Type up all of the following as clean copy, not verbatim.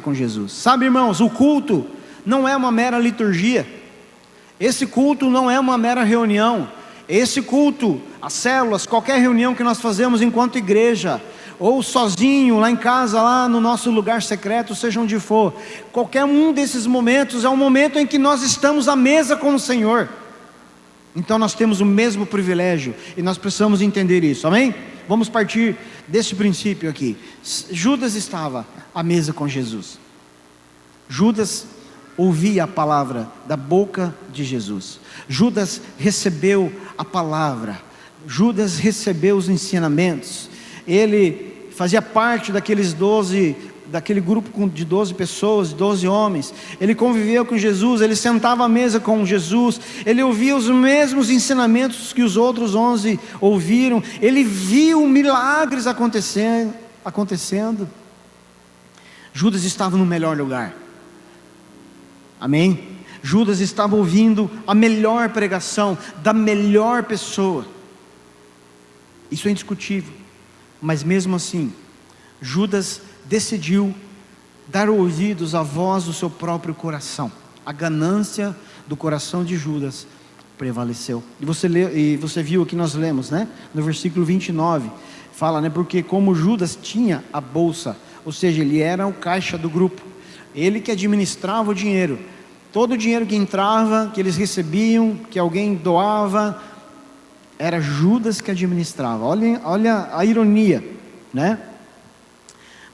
com Jesus. Sabe, irmãos, o culto não é uma mera liturgia. Esse culto não é uma mera reunião. Esse culto, as células, qualquer reunião que nós fazemos enquanto igreja, ou sozinho, lá em casa, lá no nosso lugar secreto, seja onde for, qualquer um desses momentos é um momento em que nós estamos à mesa com o Senhor. Então nós temos o mesmo privilégio, e nós precisamos entender isso, amém? Vamos partir desse princípio aqui. Judas estava à mesa com Jesus. Judas ouvia a palavra da boca de Jesus. Judas recebeu a palavra. Judas recebeu os ensinamentos. Ele fazia parte daquele grupo de 12 pessoas, 12 homens. Ele conviveu com Jesus, ele sentava à mesa com Jesus, ele ouvia os mesmos ensinamentos que os outros 11 ouviram. Ele viu milagres acontecendo. Judas estava no melhor lugar, amém? Judas estava ouvindo a melhor pregação da melhor pessoa. Isso é indiscutível. Mas mesmo assim, Judas decidiu dar ouvidos à voz do seu próprio coração. A ganância do coração de Judas prevaleceu. E você viu o que nós lemos, né? No versículo 29, fala, né? Porque como Judas tinha a bolsa, ou seja, ele era o caixa do grupo, ele que administrava o dinheiro. Todo o dinheiro que entrava, que eles recebiam, que alguém doava, era Judas que administrava. Olha a ironia, né?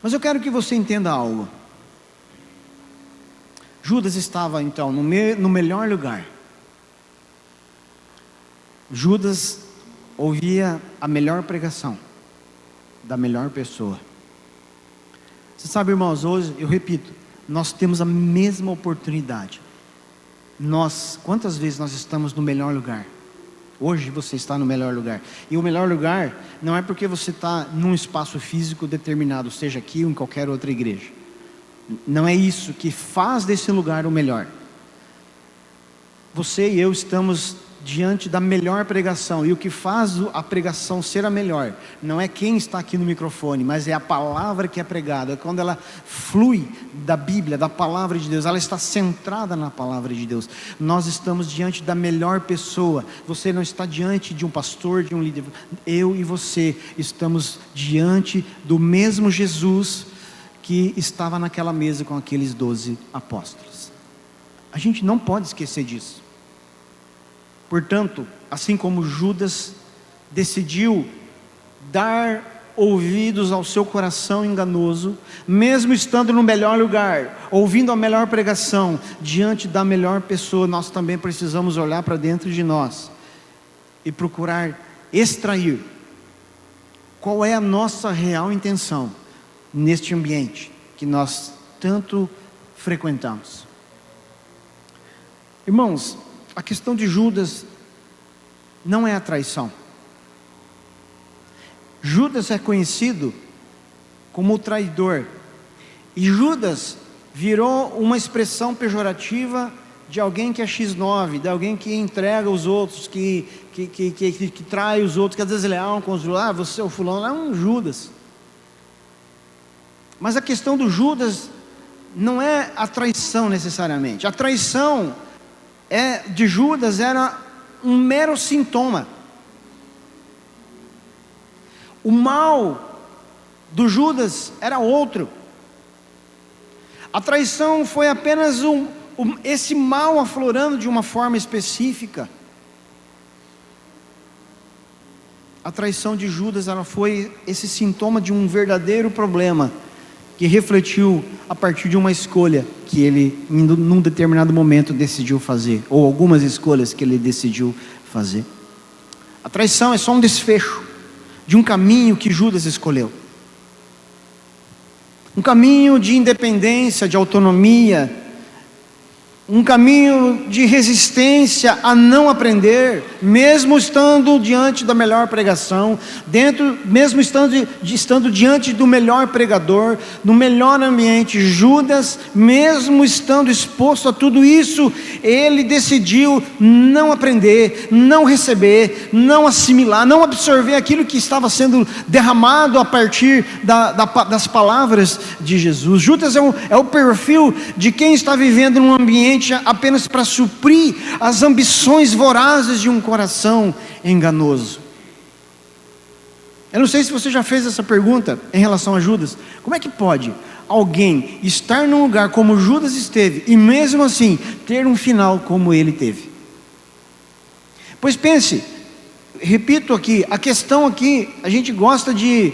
Mas eu quero que você entenda algo. Judas estava então no melhor lugar. Judas ouvia a melhor pregação da melhor pessoa. Você sabe, irmãos, hoje, eu repito, nós temos a mesma oportunidade. Quantas vezes nós estamos no melhor lugar? Hoje você está no melhor lugar. E o melhor lugar não é porque você está num espaço físico determinado, seja aqui ou em qualquer outra igreja. Não é isso que faz desse lugar o melhor. Você e eu estamos diante da melhor pregação, e o que faz a pregação ser a melhor não é quem está aqui no microfone, mas é a palavra que é pregada. Quando ela flui da Bíblia, da palavra de Deus, ela está centrada na palavra de Deus. Nós estamos diante da melhor pessoa. Você não está diante de um pastor, de um líder. Eu e você estamos diante do mesmo Jesus que estava naquela mesa com aqueles 12 apóstolos. A gente não pode esquecer disso. Portanto, assim como Judas decidiu dar ouvidos ao seu coração enganoso, mesmo estando no melhor lugar, ouvindo a melhor pregação, diante da melhor pessoa, nós também precisamos olhar para dentro de nós e procurar extrair qual é a nossa real intenção neste ambiente que nós tanto frequentamos. Irmãos, a questão de Judas não é a traição. Judas é conhecido como o traidor, e Judas virou uma expressão pejorativa de alguém que é X9, de alguém que entrega os outros, que trai os outros, que é desleal com os outros. Você é o fulano, é um Judas. Mas a questão do Judas não é a traição necessariamente. A traição de Judas era um mero sintoma. O mal do Judas era outro. A traição foi apenas esse mal aflorando de uma forma específica. A traição de Judas, ela foi esse sintoma de um verdadeiro problema que refletiu a partir de uma escolha que ele, num determinado momento, decidiu fazer, ou algumas escolhas que ele decidiu fazer. A traição é só um desfecho de um caminho que Judas escolheu, um caminho de independência, de autonomia, um caminho de resistência a não aprender, mesmo estando diante da melhor pregação, mesmo estando diante do melhor pregador, no melhor ambiente. Judas, mesmo estando exposto a tudo isso, ele decidiu não aprender, não receber, não assimilar, não absorver aquilo que estava sendo derramado a partir das palavras de Jesus. Judas é o perfil de quem está vivendo num ambiente apenas para suprir as ambições vorazes de um coração enganoso. Eu não sei se você já fez essa pergunta em relação a Judas. Como é que pode alguém estar num lugar como Judas esteve e mesmo assim ter um final como ele teve? Pois pense, repito aqui, a questão aqui, a gente gosta de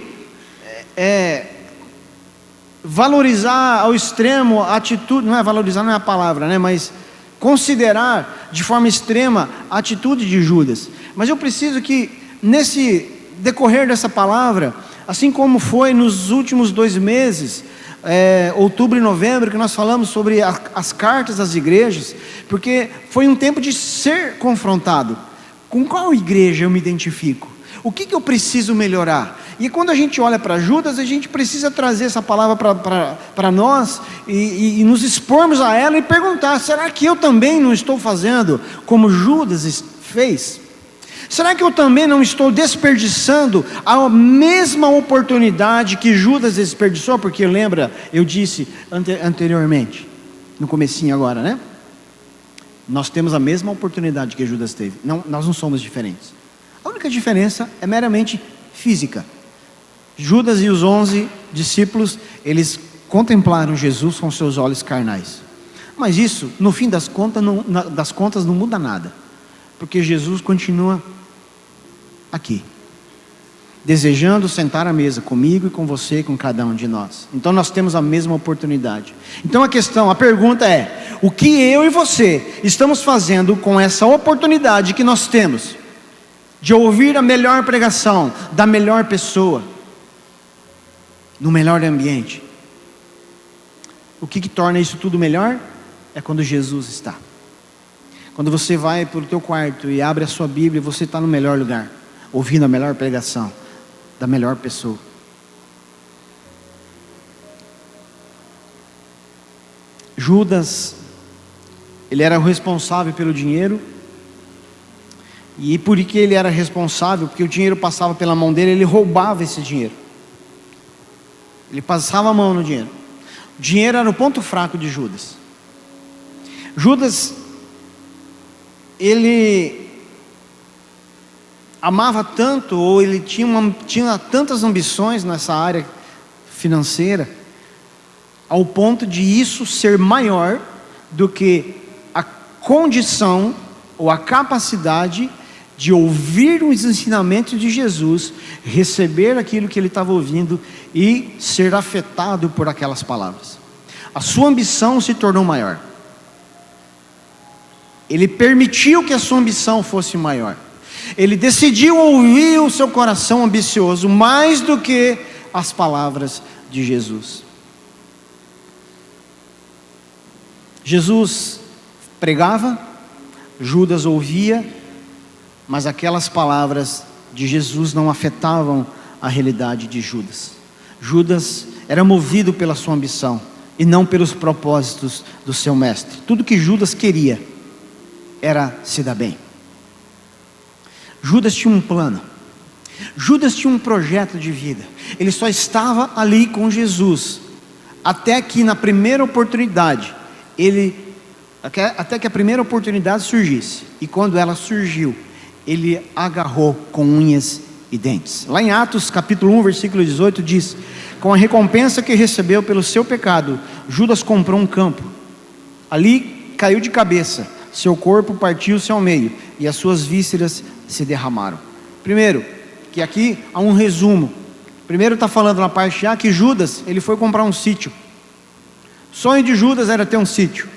valorizar ao extremo a atitude, não é valorizar, não é a palavra, né? Mas considerar de forma extrema a atitude de Judas. Mas eu preciso que nesse decorrer dessa palavra, assim como foi nos últimos 2 meses, outubro e novembro, que nós falamos sobre as cartas às igrejas, porque foi um tempo de ser confrontado. Com qual igreja eu me identifico? O que eu preciso melhorar? E quando a gente olha para Judas, a gente precisa trazer essa palavra para nós e nos expormos a ela e perguntar: será que eu também não estou fazendo como Judas fez? Será que eu também não estou desperdiçando a mesma oportunidade que Judas desperdiçou? Porque lembra, eu disse anteriormente, no comecinho agora, né? Nós temos a mesma oportunidade que Judas teve. Não, nós não somos diferentes. A única diferença é meramente física. Judas e os 11 discípulos, eles contemplaram Jesus com seus olhos carnais. Mas isso, no fim das contas, não muda nada. Porque Jesus continua aqui, desejando sentar à mesa comigo e com você e com cada um de nós. Então nós temos a mesma oportunidade. Então a pergunta é: o que eu e você estamos fazendo com essa oportunidade que nós temos de ouvir a melhor pregação da melhor pessoa, no melhor ambiente? O que torna isso tudo melhor? É quando Jesus está. Quando você vai para o teu quarto e abre a sua Bíblia, você está no melhor lugar, ouvindo a melhor pregação da melhor pessoa. Judas, ele era o responsável pelo dinheiro. E por que ele era responsável? Porque o dinheiro passava pela mão dele, ele roubava esse dinheiro. Ele passava a mão no dinheiro. O dinheiro era o ponto fraco de Judas. Judas, ele amava tanto, ou ele tinha tantas ambições nessa área financeira, ao ponto de isso ser maior do que a condição ou a capacidade de ouvir os ensinamentos de Jesus, receber aquilo que ele estava ouvindo e ser afetado por aquelas palavras. A sua ambição se tornou maior. Ele permitiu que a sua ambição fosse maior. Ele decidiu ouvir o seu coração ambicioso mais do que as palavras de Jesus. Jesus pregava, Judas ouvia, mas aquelas palavras de Jesus não afetavam a realidade de Judas. Judas era movido pela sua ambição e não pelos propósitos do seu mestre. Tudo que Judas queria era se dar bem. Judas tinha um plano. Judas tinha um projeto de vida. Ele só estava ali com Jesus até que na primeira oportunidade até que a primeira oportunidade surgisse. E quando ela surgiu, ele agarrou com unhas e dentes. Lá em Atos capítulo 1 versículo 18 diz: com a recompensa que recebeu pelo seu pecado, Judas comprou um campo. Ali caiu de cabeça, seu corpo partiu-se ao meio e as suas vísceras se derramaram. Primeiro, que aqui há um resumo. Primeiro está falando na parte A que Judas, ele foi comprar um sítio. O sonho de Judas era ter um sítio.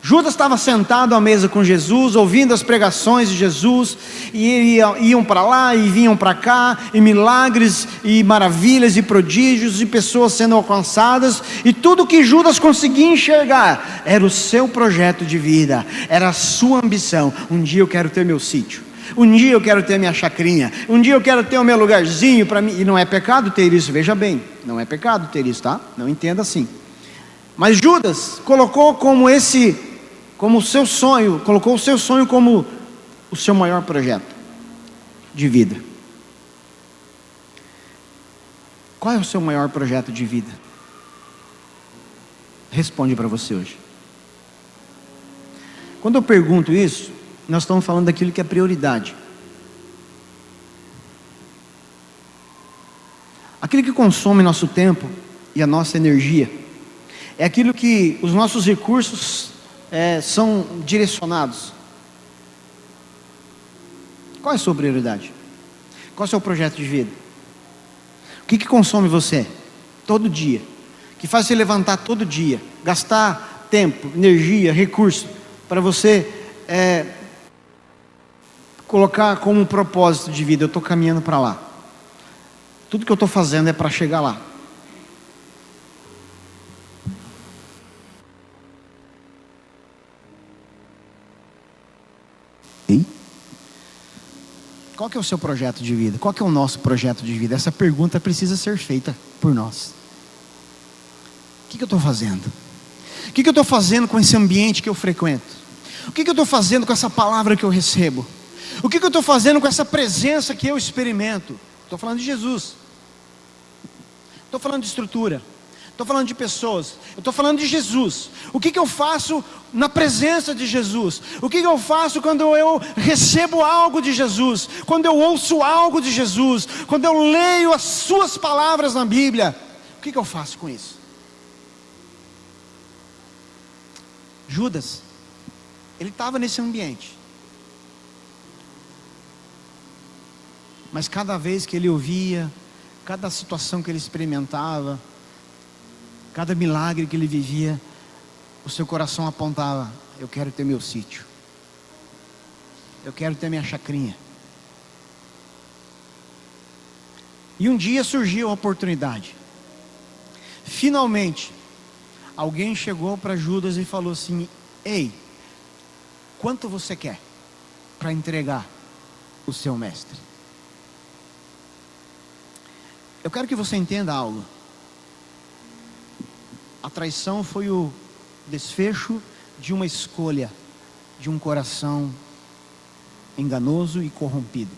Judas estava sentado à mesa com Jesus, ouvindo as pregações de Jesus, e iam para lá e vinham para cá, e milagres, e maravilhas, e prodígios, e pessoas sendo alcançadas, e tudo que Judas conseguia enxergar, era o seu projeto de vida, era a sua ambição. Um dia eu quero ter meu sítio, um dia eu quero ter minha chacrinha, um dia eu quero ter o meu lugarzinho para mim, e não é pecado ter isso, veja bem, não é pecado ter isso, tá? Não entenda assim. Mas Judas colocou como o seu sonho, colocou o seu sonho como o seu maior projeto de vida. Qual é o seu maior projeto de vida? Responde para você hoje. Quando eu pergunto isso, nós estamos falando daquilo que é prioridade. Aquilo que consome nosso tempo e a nossa energia. É aquilo que os nossos recursos são direcionados. Qual é a sua prioridade? Qual é o seu projeto de vida? O que consome você todo dia? Que faz você levantar todo dia, gastar tempo, energia, recurso, para você colocar como um propósito de vida: eu estou caminhando para lá. Tudo que eu estou fazendo é para chegar lá. Qual que é o seu projeto de vida? Qual que é o nosso projeto de vida? Essa pergunta precisa ser feita por nós. O que eu estou fazendo? O que eu estou fazendo com esse ambiente que eu frequento? O que eu estou fazendo com essa palavra que eu recebo? O que eu estou fazendo com essa presença que eu experimento? Estou falando de Jesus. Estou falando de estrutura. Estou falando de pessoas. Eu estou falando de Jesus. O que eu faço na presença de Jesus? O que eu faço quando eu recebo algo de Jesus? Quando eu ouço algo de Jesus? Quando eu leio as suas palavras na Bíblia? O que eu faço com isso? Judas, ele estava nesse ambiente. Mas cada vez que ele ouvia, cada situação que ele experimentava, cada milagre que ele vivia, o seu coração apontava: eu quero ter meu sítio, eu quero ter minha chacrinha. E um dia surgiu a oportunidade. Finalmente, alguém chegou para Judas e falou assim: ei, quanto você quer para entregar o seu mestre? Eu quero que você entenda algo. A traição foi o desfecho de uma escolha, de um coração enganoso e corrompido.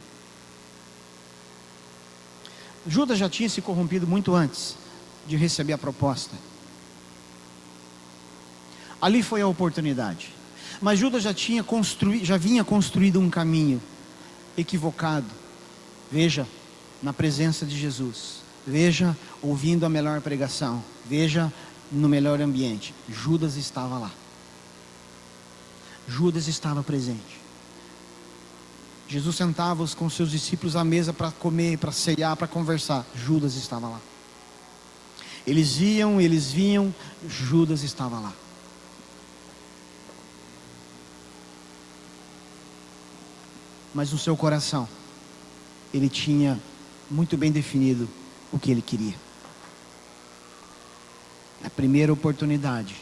Judas já tinha se corrompido muito antes de receber a proposta. Ali foi a oportunidade. Mas Judas já vinha construído um caminho equivocado. Veja, na presença de Jesus. Veja, ouvindo a melhor pregação. Veja, no melhor ambiente. Judas estava lá. Judas estava presente. Jesus sentava com seus discípulos à mesa para comer, para ceiar, para conversar. Judas estava lá. Eles iam, eles vinham, Judas estava lá. Mas no seu coração, ele tinha muito bem definido o que ele queria. A primeira oportunidade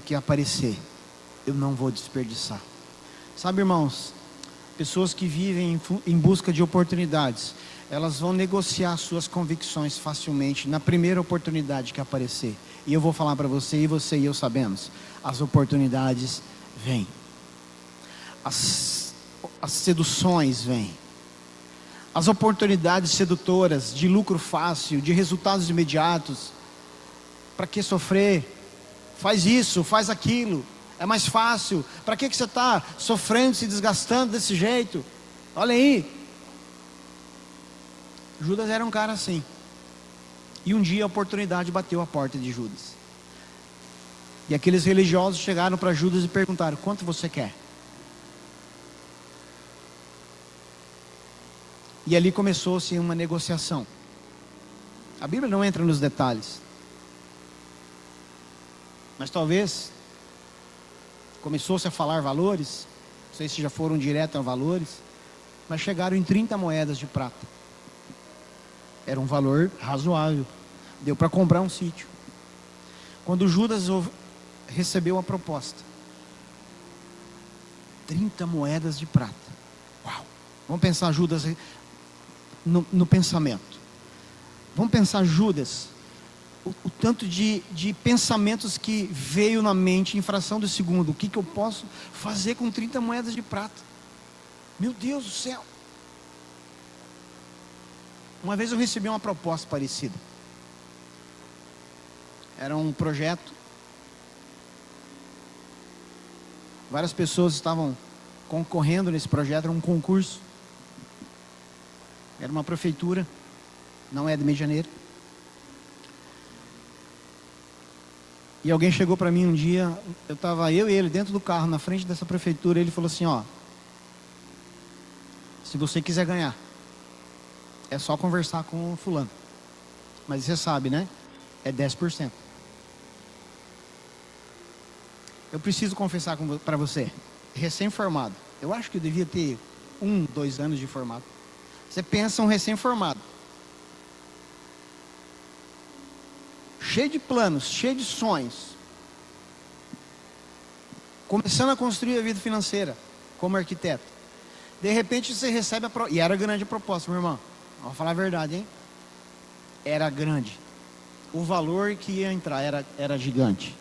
que aparecer, eu não vou desperdiçar. Sabe, irmãos, pessoas que vivem em busca de oportunidades, elas vão negociar suas convicções facilmente na primeira oportunidade que aparecer. E eu vou falar para você e eu sabemos, as oportunidades vêm, as seduções vêm, as oportunidades sedutoras de lucro fácil, de resultados imediatos. Para que sofrer? Faz isso, faz aquilo, é mais fácil. Para que você está sofrendo, se desgastando desse jeito? Olha aí. Judas era um cara assim. E um dia a oportunidade bateu a porta de Judas. E aqueles religiosos chegaram para Judas e perguntaram: quanto você quer? E ali começou-se uma negociação. A Bíblia não entra nos detalhes. mas talvez começou-se a falar valores, não sei se já foram direto a valores, mas chegaram em 30 moedas de prata. Era um valor razoável, deu para comprar um sítio. Quando Judas recebeu a proposta, 30 moedas de prata. Uau! Vamos pensar Judas no pensamento. Vamos pensar Judas, o tanto de pensamentos que veio na mente em fração de segundo. O que eu posso fazer com 30 moedas de prata? Meu Deus do céu! Uma vez eu recebi uma proposta parecida. Era um projeto. Várias pessoas estavam concorrendo nesse projeto, era um concurso. Era uma prefeitura, não é de Rio de Janeiro. E alguém chegou para mim um dia, eu e ele dentro do carro, na frente dessa prefeitura, ele falou assim, ó, se você quiser ganhar, é só conversar com o fulano. Mas você sabe, né? É 10%. Eu preciso confessar para você, recém-formado, eu acho que eu devia ter 2 anos de formado. Você pensa um recém-formado, cheio de planos, cheio de sonhos, começando a construir a vida financeira como arquiteto. De repente você recebe e era grande a proposta, meu irmão. Vou falar a verdade, hein? Era grande. O valor que ia entrar era gigante.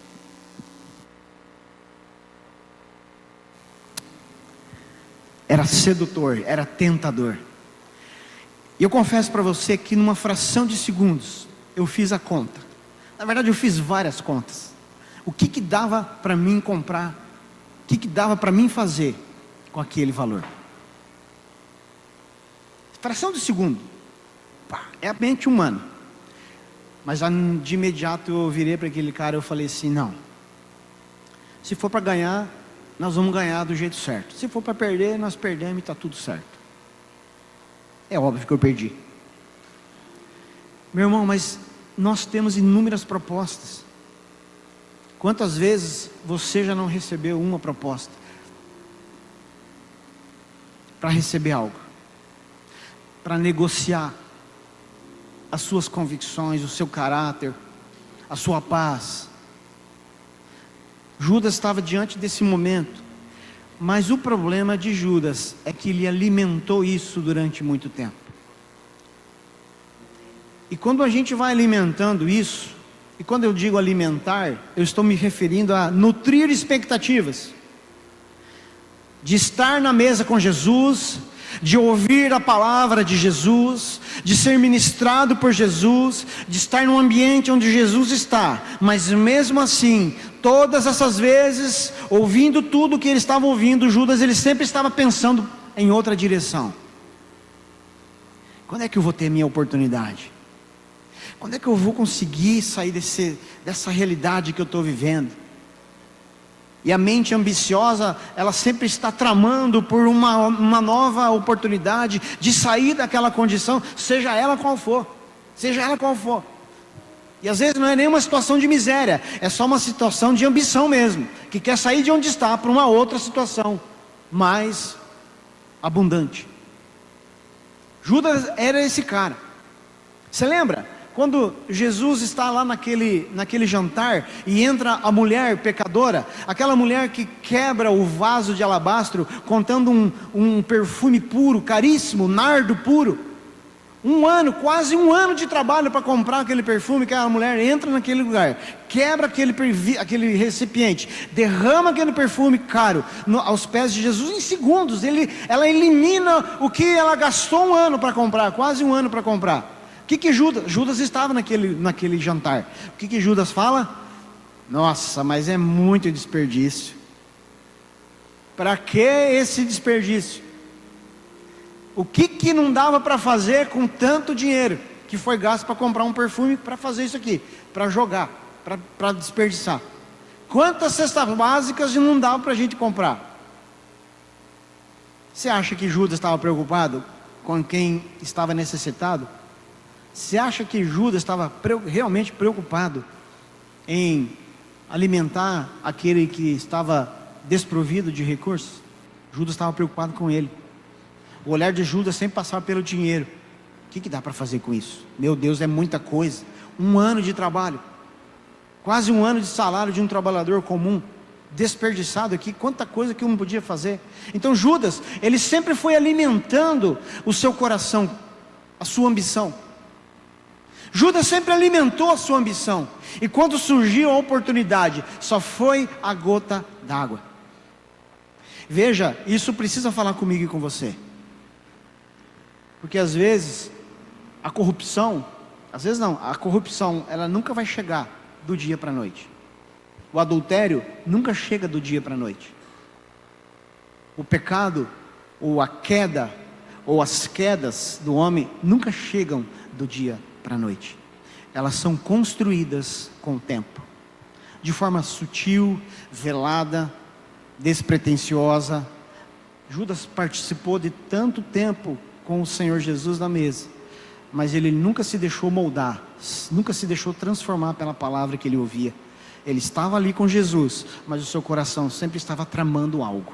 Era sedutor, era tentador. E eu confesso para você que numa fração de segundos eu fiz a conta. Na verdade eu fiz várias contas. O que dava para mim comprar? O que dava para mim fazer com aquele valor? Fração de segundo. É a mente humana. Mas de imediato eu virei para aquele cara e eu falei assim, não. Se for para ganhar, nós vamos ganhar do jeito certo. Se for para perder, nós perdemos e está tudo certo. É óbvio que eu perdi. Meu irmão, mas nós temos inúmeras propostas. Quantas vezes você já não recebeu uma proposta para receber algo? Para negociar as suas convicções, o seu caráter, a sua paz. Judas estava diante desse momento, mas o problema de Judas é que ele alimentou isso durante muito tempo. E quando a gente vai alimentando isso, e quando eu digo alimentar, eu estou me referindo a nutrir expectativas, de estar na mesa com Jesus, de ouvir a palavra de Jesus, de ser ministrado por Jesus, de estar num ambiente onde Jesus está, mas mesmo assim, todas essas vezes, ouvindo tudo o que ele estava ouvindo, Judas, ele sempre estava pensando em outra direção. Quando é que eu vou ter minha oportunidade? Quando é que eu vou conseguir sair dessa realidade que eu estou vivendo? E a mente ambiciosa, ela sempre está tramando por uma nova oportunidade de sair daquela condição, seja ela qual for. Seja ela qual for. E às vezes não é nem uma situação de miséria, é só uma situação de ambição mesmo, que quer sair de onde está para uma outra situação mais abundante. Judas era esse cara. Você lembra? Quando Jesus está lá naquele jantar e entra a mulher pecadora, aquela mulher que quebra o vaso de alabastro contando um perfume puro, caríssimo, nardo puro, quase um ano de trabalho para comprar aquele perfume, que a mulher entra naquele lugar, quebra aquele recipiente, derrama aquele perfume caro aos pés de Jesus em segundos. Ela elimina o que ela gastou um ano para comprar, quase um ano para comprar. O que Judas estava naquele jantar? O que Judas fala? Nossa, mas é muito desperdício. Para que esse desperdício? O que não dava para fazer com tanto dinheiro que foi gasto para comprar um perfume, para fazer isso aqui, para jogar, para desperdiçar? Quantas cestas básicas não dava para a gente comprar? Você acha que Judas estava preocupado com quem estava necessitado? Você acha que Judas estava realmente preocupado em alimentar aquele que estava desprovido de recursos? Judas estava preocupado com ele. O olhar de Judas sempre passava pelo dinheiro. O que dá para fazer com isso? Meu Deus, é muita coisa. 1 ano de trabalho, quase 1 ano de salário de um trabalhador comum, desperdiçado aqui, quanta coisa que eu não podia fazer. Então Judas, ele sempre foi alimentando o seu coração, a sua ambição. Judas sempre alimentou a sua ambição, e quando surgiu a oportunidade, só foi a gota d'água. Veja, isso precisa falar comigo e com você, porque às vezes a corrupção, a corrupção, ela nunca vai chegar do dia para a noite. O adultério nunca chega do dia para a noite. O pecado, ou a queda, ou as quedas do homem, nunca chegam do dia para a noite. Elas são construídas com o tempo, de forma sutil, velada, despretensiosa. Judas participou de tanto tempo com o Senhor Jesus na mesa, mas ele nunca se deixou moldar, nunca se deixou transformar pela palavra que ele ouvia. Ele estava ali com Jesus, mas o seu coração sempre estava tramando algo.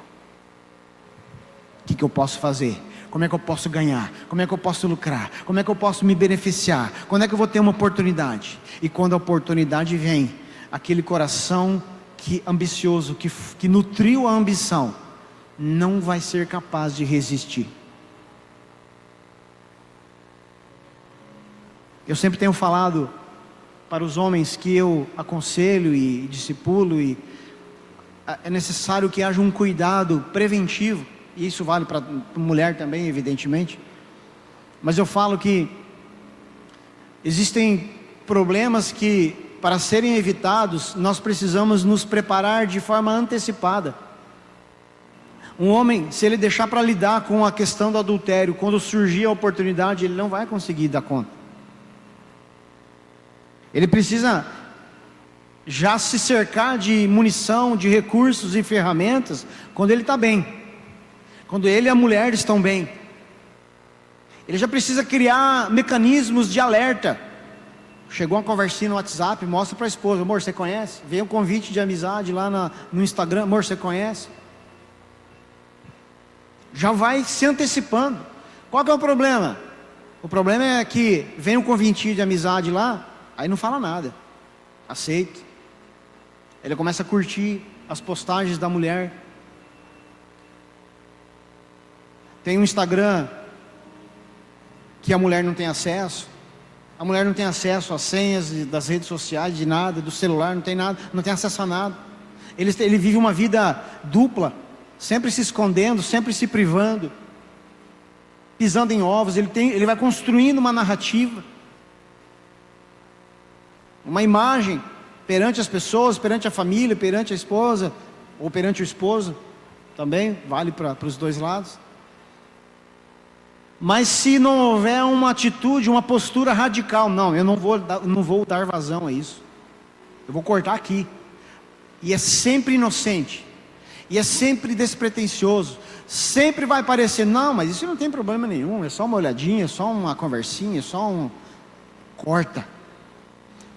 O que eu posso fazer? Como é que eu posso ganhar? Como é que eu posso lucrar? Como é que eu posso me beneficiar? Quando é que eu vou ter uma oportunidade? E quando a oportunidade vem, aquele coração ambicioso, que nutriu a ambição, não vai ser capaz de resistir. Eu sempre tenho falado para os homens que eu aconselho e discipulo, e é necessário que haja um cuidado preventivo, e isso vale para mulher também, evidentemente, mas eu falo que existem problemas que, para serem evitados, nós precisamos nos preparar de forma antecipada. Um homem, se ele deixar para lidar com a questão do adultério, quando surgir a oportunidade, ele não vai conseguir dar conta. Ele precisa já se cercar de munição, de recursos e ferramentas, quando ele está bem, quando ele e a mulher estão bem. Ele já precisa criar mecanismos de alerta. Chegou uma conversinha no WhatsApp, mostra para a esposa: amor, você conhece? Veio um convite de amizade lá no Instagram, amor, você conhece? Já vai se antecipando. Qual que é o problema? O problema é que vem um convite de amizade lá, aí não fala nada, aceita. Ele começa a curtir as postagens da mulher. Tem um Instagram que a mulher não tem acesso. A mulher não tem acesso às senhas das redes sociais, de nada, do celular, não tem nada, não tem acesso a nada. Ele vive uma vida dupla, sempre se escondendo, sempre se privando, pisando em ovos. Ele vai construindo uma narrativa, uma imagem perante as pessoas, perante a família, perante a esposa, ou perante o esposo, também vale para os dois lados. Mas se não houver uma atitude, uma postura radical, não, eu não vou dar vazão a isso, eu vou cortar aqui. E é sempre inocente, e é sempre despretensioso, sempre vai parecer: não, mas isso não tem problema nenhum, é só uma olhadinha, é só uma conversinha, é só um... Corta.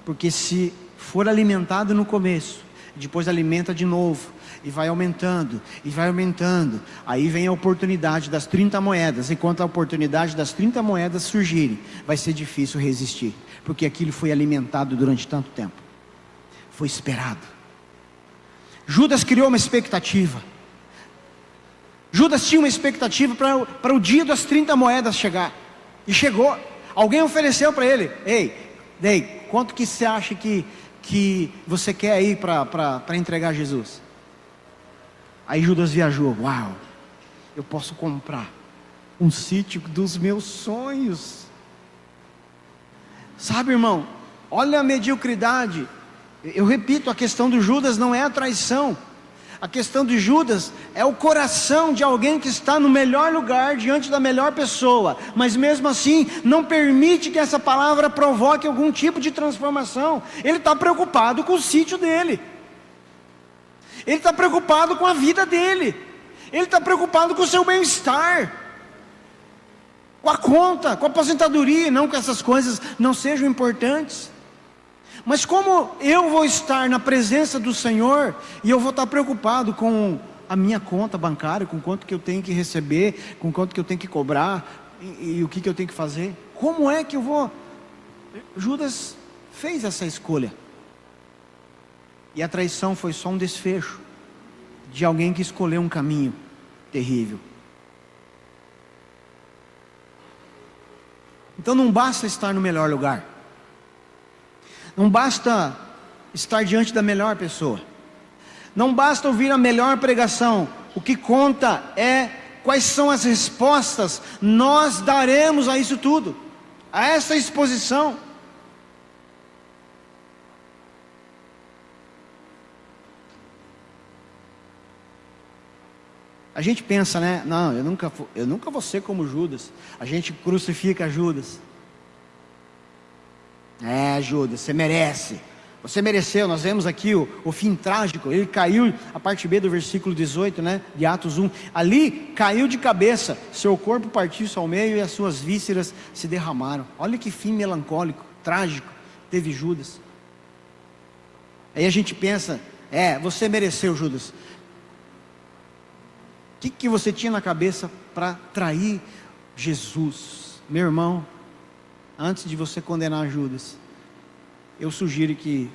Porque se for alimentado no começo, depois alimenta de novo, e vai aumentando, e vai aumentando, aí vem a oportunidade das 30 moedas, e quando a oportunidade das 30 moedas surgirem, vai ser difícil resistir, porque aquilo foi alimentado durante tanto tempo, foi esperado. Judas criou uma expectativa. Judas tinha uma expectativa para o dia das 30 moedas chegar, e chegou. Alguém ofereceu para ele: ei, quanto que você acha que você quer aí para entregar Jesus? Aí Judas viajou: uau, eu posso comprar um sítio dos meus sonhos. Sabe, irmão, olha a mediocridade. Eu repito, a questão do Judas não é a traição. A questão de Judas é o coração de alguém que está no melhor lugar, diante da melhor pessoa, mas mesmo assim não permite que essa palavra provoque algum tipo de transformação. Ele está preocupado com o sítio dele, ele está preocupado com a vida dele, ele está preocupado com o seu bem-estar, com a conta, com a aposentadoria. Não que essas coisas não sejam importantes, Mas como eu vou estar na presença do Senhor e eu vou estar preocupado com a minha conta bancária, com quanto que eu tenho que receber, com quanto que eu tenho que cobrar e o que eu tenho que fazer? Como é que eu vou? Judas fez essa escolha. E a traição foi só um desfecho de alguém que escolheu um caminho terrível. Então não basta estar no melhor lugar. Não basta estar diante da melhor pessoa. Não basta ouvir a melhor pregação. O que conta é quais são as respostas nós daremos a isso tudo, a essa exposição. A gente pensa, né? Não, eu nunca vou ser como Judas. A gente crucifica Judas. Judas, você merece. Você mereceu. Nós vemos aqui o fim trágico. Ele caiu, a parte B do versículo 18, né? De Atos 1. Ali caiu de cabeça. Seu corpo partiu-se ao meio e as suas vísceras se derramaram. Olha que fim melancólico, trágico teve Judas. Aí a gente pensa, você mereceu, Judas. O que você tinha na cabeça para trair Jesus? Meu irmão, antes de você condenar Judas, eu sugiro que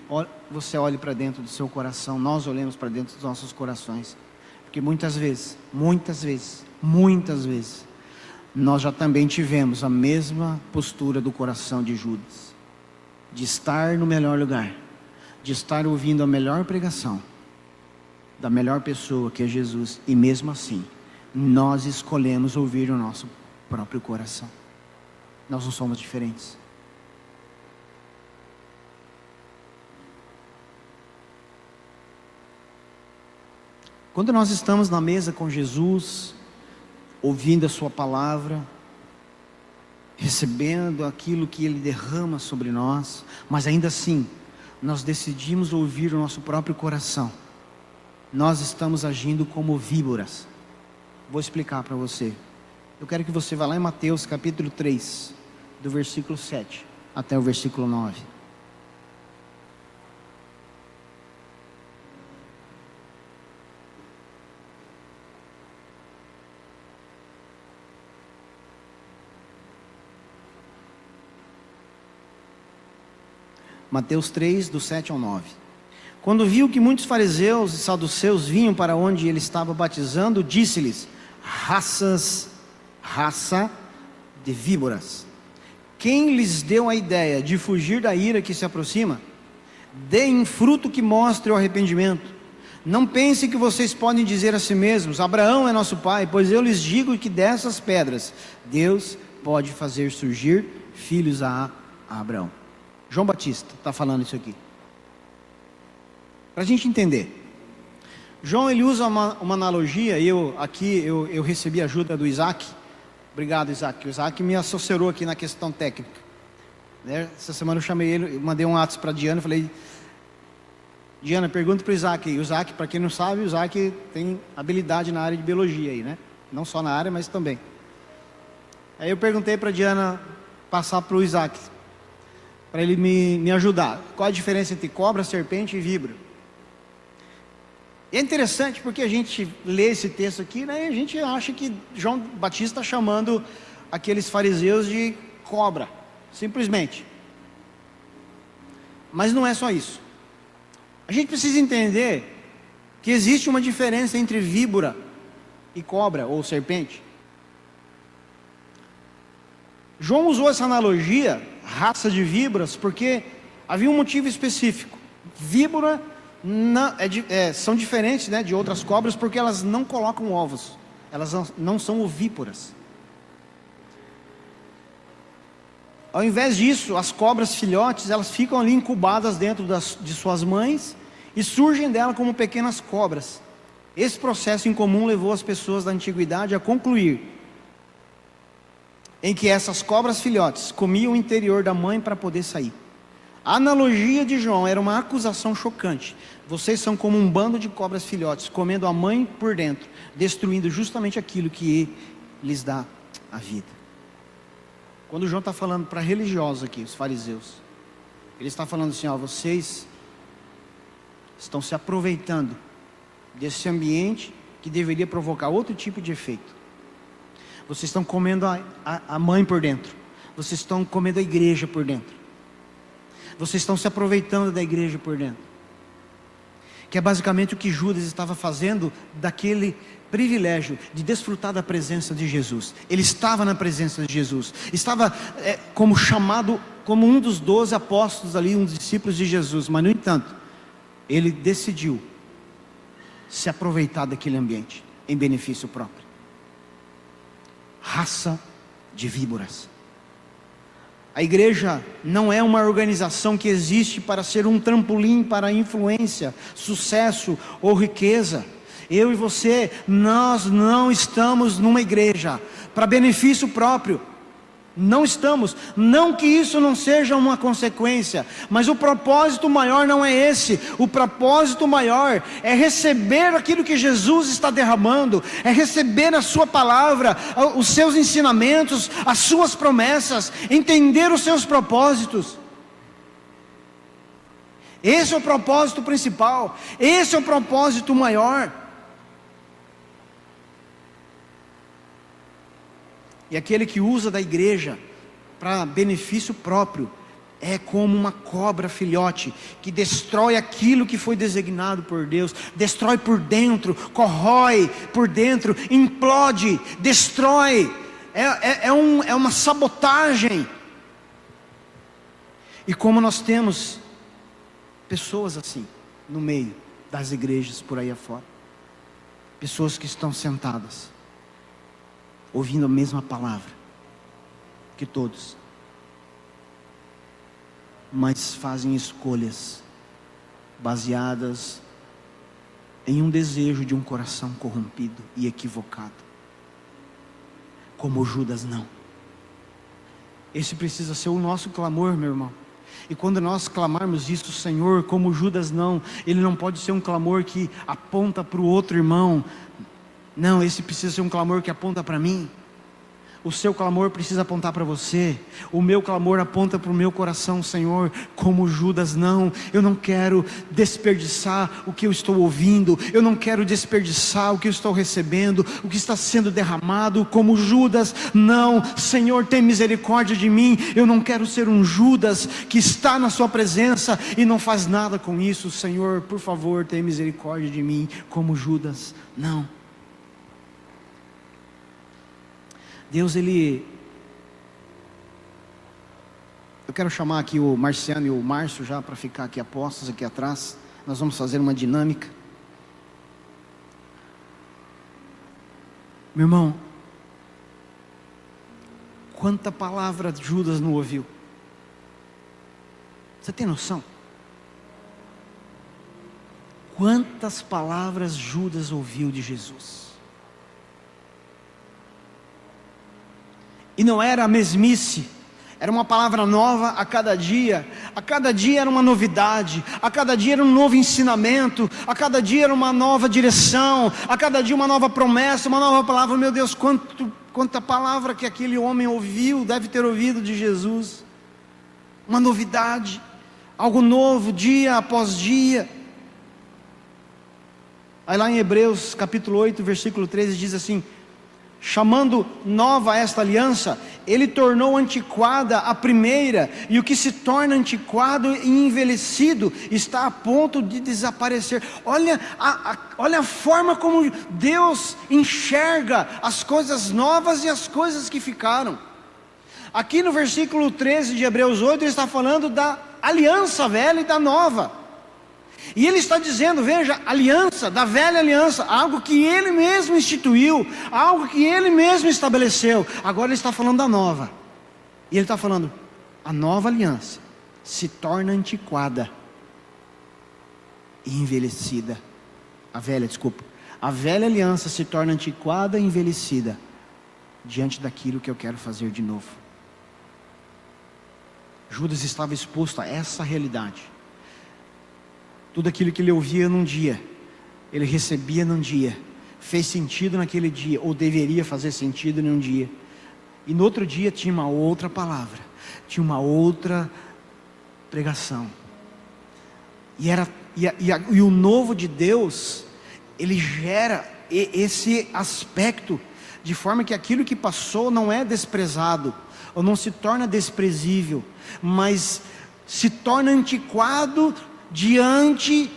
você olhe para dentro do seu coração. Nós olhemos para dentro dos nossos corações, porque muitas vezes, nós já também tivemos a mesma postura do coração de Judas, de estar no melhor lugar, de estar ouvindo a melhor pregação, da melhor pessoa que é Jesus, e mesmo assim, nós escolhemos ouvir o nosso próprio coração. Nós não somos diferentes. Quando nós estamos na mesa com Jesus, ouvindo a sua palavra, recebendo aquilo que Ele derrama sobre nós, mas ainda assim, nós decidimos ouvir o nosso próprio coração, nós estamos agindo como víboras. Vou explicar para você. Eu quero que você vá lá em Mateus capítulo 3, do versículo 7 até o versículo 9. Mateus 3, do 7 ao 9. Quando viu que muitos fariseus e saduceus vinham para onde ele estava batizando, disse-lhes: raça de víboras, quem lhes deu a ideia de fugir da ira que se aproxima? Deem fruto que mostre o arrependimento. Não pensem que vocês podem dizer a si mesmos: Abraão é nosso pai, pois eu lhes digo que dessas pedras Deus pode fazer surgir filhos a Abraão. João Batista está falando isso aqui, para a gente entender. João, ele usa uma analogia, e eu recebi a ajuda do Isaac. Obrigado, Isaac. O Isaac me assessorou aqui na questão técnica, né? Essa semana eu chamei ele, eu mandei um WhatsApp para a Diana, falei: Diana, pergunta para o Isaac. E o Isaac, para quem não sabe, o Isaac tem habilidade na área de biologia aí, né? Não só na área, mas também. Aí eu perguntei para a Diana passar para o Isaac, para ele me ajudar. Qual a diferença entre cobra, serpente e víbora? E é interessante porque a gente lê esse texto aqui, né, e a gente acha que João Batista está chamando aqueles fariseus de cobra, simplesmente. Mas não é só isso. A gente precisa entender que existe uma diferença entre víbora e cobra ou serpente. João usou essa analogia, raça de víboras, porque havia um motivo específico. Víbora são diferentes, né, de outras cobras, porque elas não colocam ovos, elas não são ovíparas. Ao invés disso, as cobras filhotes, elas ficam ali incubadas dentro de suas mães e surgem dela como pequenas cobras. Esse processo incomum levou as pessoas da antiguidade a concluir em que essas cobras filhotes comiam o interior da mãe para poder sair. A analogia de João era uma acusação chocante. Vocês são como um bando de cobras filhotes, comendo a mãe por dentro, destruindo justamente aquilo que lhes dá a vida. Quando João está falando para religiosos aqui, os fariseus, Ele está falando assim, ó, vocês estão se aproveitando desse ambiente que deveria provocar outro tipo de efeito. Vocês estão comendo a mãe por dentro. Vocês estão comendo a igreja por dentro. Vocês estão se aproveitando da igreja por dentro. Que é basicamente o que Judas estava fazendo daquele privilégio de desfrutar da presença de Jesus. Ele estava na presença de Jesus. Estava como chamado, como um dos 12 apóstolos ali, um dos discípulos de Jesus. Mas no entanto, ele decidiu se aproveitar daquele ambiente em benefício próprio. Raça de víboras. A igreja não é uma organização que existe para ser um trampolim para a influência, sucesso ou riqueza. Eu e você, nós não estamos numa igreja para benefício próprio. Não estamos, não que isso não seja uma consequência, mas o propósito maior não é esse. O propósito maior é receber aquilo que Jesus está derramando, é receber a sua palavra, os seus ensinamentos, as suas promessas, entender os seus propósitos. Esse é o propósito principal, esse é o propósito maior. E aquele que usa da igreja para benefício próprio é como uma cobra filhote que destrói aquilo que foi designado por Deus, destrói por dentro, corrói por dentro, implode, destrói. É uma sabotagem. E como nós temos pessoas assim no meio das igrejas por aí afora, pessoas que estão sentadas ouvindo a mesma palavra que todos, mas fazem escolhas baseadas em um desejo de um coração corrompido e equivocado, como Judas não. Esse precisa ser o nosso clamor, meu irmão. E quando nós clamarmos isso, Senhor, como Judas não, ele não pode ser um clamor que aponta para o outro irmão. Não, esse precisa ser um clamor que aponta para mim. O seu clamor precisa apontar para você. O meu clamor aponta para o meu coração, Senhor, como Judas não. Eu não quero desperdiçar o que eu estou ouvindo. Eu não quero desperdiçar o que eu estou recebendo, o que está sendo derramado, como Judas não. Senhor, tem misericórdia de mim. Eu não quero ser um Judas que está na sua presença e não faz nada com isso. Senhor, por favor, tem misericórdia de mim, como Judas não. Deus, eu quero chamar aqui o Marciano e o Márcio já para ficar aqui apostos aqui atrás. Nós vamos fazer uma dinâmica. Meu irmão, quanta palavra Judas não ouviu? Você tem noção? Quantas palavras Judas ouviu de Jesus? E não era a mesmice, era uma palavra nova a cada dia era uma novidade, a cada dia era um novo ensinamento, a cada dia era uma nova direção, a cada dia uma nova promessa, uma nova palavra. Meu Deus, quanta palavra que aquele homem ouviu, deve ter ouvido de Jesus, uma novidade, algo novo, dia após dia. Aí lá em Hebreus capítulo 8, versículo 13 diz assim: chamando nova esta aliança, ele tornou antiquada a primeira, e o que se torna antiquado e envelhecido está a ponto de desaparecer. Olha a forma como Deus enxerga as coisas novas e as coisas que ficaram. Aqui no versículo 13 de Hebreus 8, ele está falando da aliança velha e da nova. E ele está dizendo, veja, aliança, da velha aliança, algo que ele mesmo instituiu, algo que ele mesmo estabeleceu. Agora ele está falando da nova. E ele está falando, a nova aliança se torna antiquada e envelhecida. A velha aliança se torna antiquada e envelhecida diante daquilo que eu quero fazer de novo. Judas estava exposto a essa realidade. Tudo aquilo que ele ouvia num dia, ele recebia num dia, fez sentido naquele dia, ou deveria fazer sentido num dia, e no outro dia tinha uma outra palavra, tinha uma outra pregação. E o novo de Deus, ele gera esse aspecto, de forma que aquilo que passou não é desprezado, ou não se torna desprezível, mas se torna antiquado diante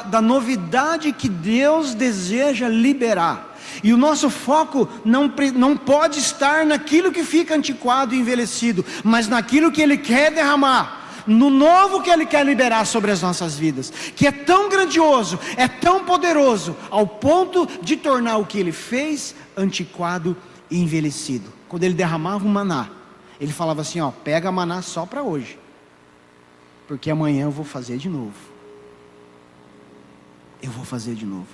da novidade que Deus deseja liberar. E o nosso foco não pode estar naquilo que fica antiquado e envelhecido, mas naquilo que Ele quer derramar, no novo que Ele quer liberar sobre as nossas vidas, que é tão grandioso, é tão poderoso, ao ponto de tornar o que Ele fez antiquado e envelhecido. Quando Ele derramava o maná, Ele falava assim: ó, pega maná só para hoje, porque amanhã eu vou fazer de novo. Eu vou fazer de novo.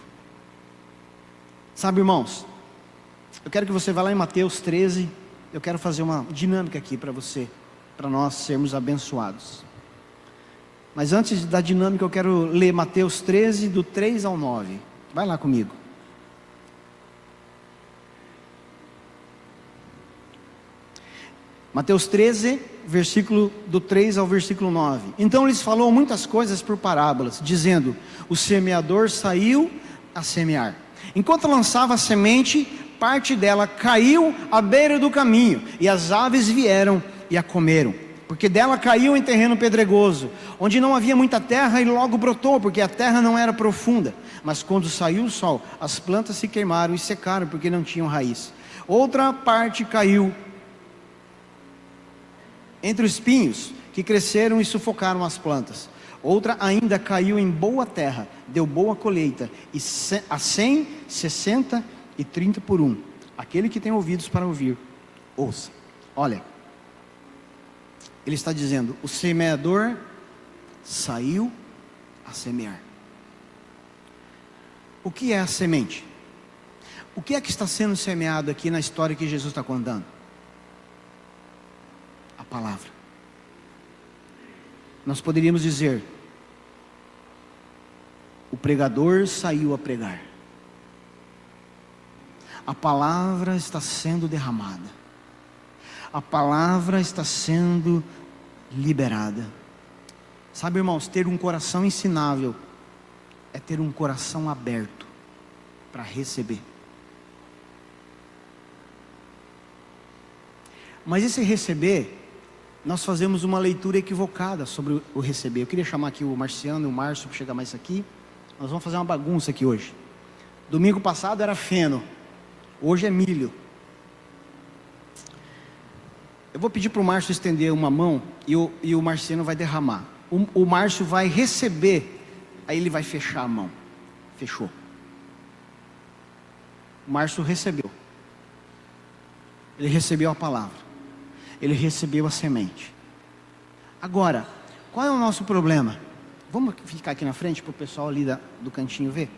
Sabe, irmãos, eu quero que você vá lá em Mateus 13. Eu quero fazer uma dinâmica aqui para você, para nós sermos abençoados. Mas antes da dinâmica, eu quero ler Mateus 13, do 3 ao 9. Vai lá comigo. Mateus 13, versículo do 3 ao versículo 9. Então lhes falou muitas coisas por parábolas, dizendo: o semeador saiu a semear. Enquanto lançava a semente, parte dela caiu à beira do caminho, e as aves vieram e a comeram. Porque dela caiu em terreno pedregoso, onde não havia muita terra, e logo brotou, porque a terra não era profunda. Mas quando saiu o sol, as plantas se queimaram e secaram, porque não tinham raiz. Outra parte caiu entre os espinhos, que cresceram e sufocaram as plantas. Outra ainda caiu em boa terra, deu boa colheita, e a 100, 60 e 30 por 1. Aquele que tem ouvidos para ouvir, ouça. Olha, ele está dizendo: o semeador saiu a semear. O que é a semente? O que é que está sendo semeado aqui na história que Jesus está contando? A palavra. Nós poderíamos dizer: o pregador saiu a pregar. A palavra está sendo derramada. A palavra está sendo liberada. Sabe, irmãos, ter um coração ensinável é ter um coração aberto para receber. Mas esse receber, nós fazemos uma leitura equivocada sobre o receber. Eu queria chamar aqui o Marciano e o Márcio para chegar mais aqui. Nós vamos fazer uma bagunça aqui hoje. Domingo passado era feno, hoje é milho. Eu vou pedir para o Márcio estender uma mão e o Marciano vai derramar. O Márcio vai receber, aí ele vai fechar a mão. Fechou. O Márcio recebeu. Ele recebeu a palavra. Ele recebeu a semente. Agora, qual é o nosso problema? Vamos ficar aqui na frente para o pessoal ali do cantinho ver.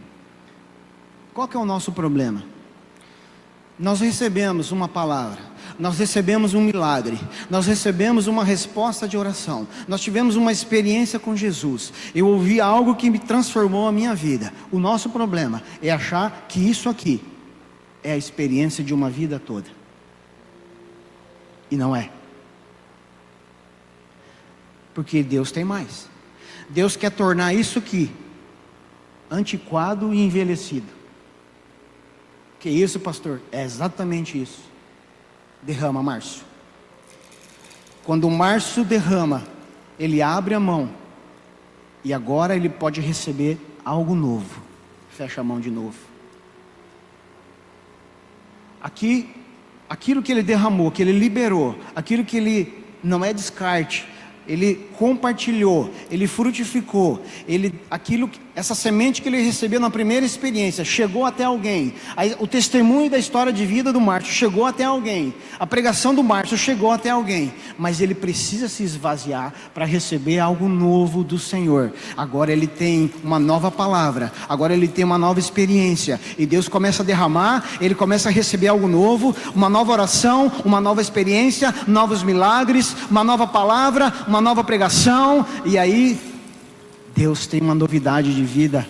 Qual que é o nosso problema? Nós recebemos uma palavra, nós recebemos um milagre, nós recebemos uma resposta de oração, nós tivemos uma experiência com Jesus, eu ouvi algo que me transformou a minha vida. O nosso problema é achar que isso aqui é a experiência de uma vida toda. E não é. Porque Deus tem mais. Deus quer tornar isso aqui antiquado e envelhecido. Que isso, pastor? É exatamente isso. Derrama, Márcio. Quando o Márcio derrama, ele abre a mão, e agora ele pode receber algo novo. Fecha a mão de novo. Aqui, aquilo que ele derramou, que ele liberou, aquilo que ele não é descarte, ele compartilhou, ele frutificou, essa semente que ele recebeu na primeira experiência, chegou até alguém. O testemunho da história de vida do Márcio chegou até alguém, a pregação do Márcio chegou até alguém, mas ele precisa se esvaziar para receber algo novo do Senhor. Agora ele tem uma nova palavra, agora ele tem uma nova experiência, e Deus começa a derramar, ele começa a receber algo novo, uma nova oração, uma nova experiência, novos milagres, uma nova palavra, uma nova pregação, e aí Deus tem uma novidade de vida.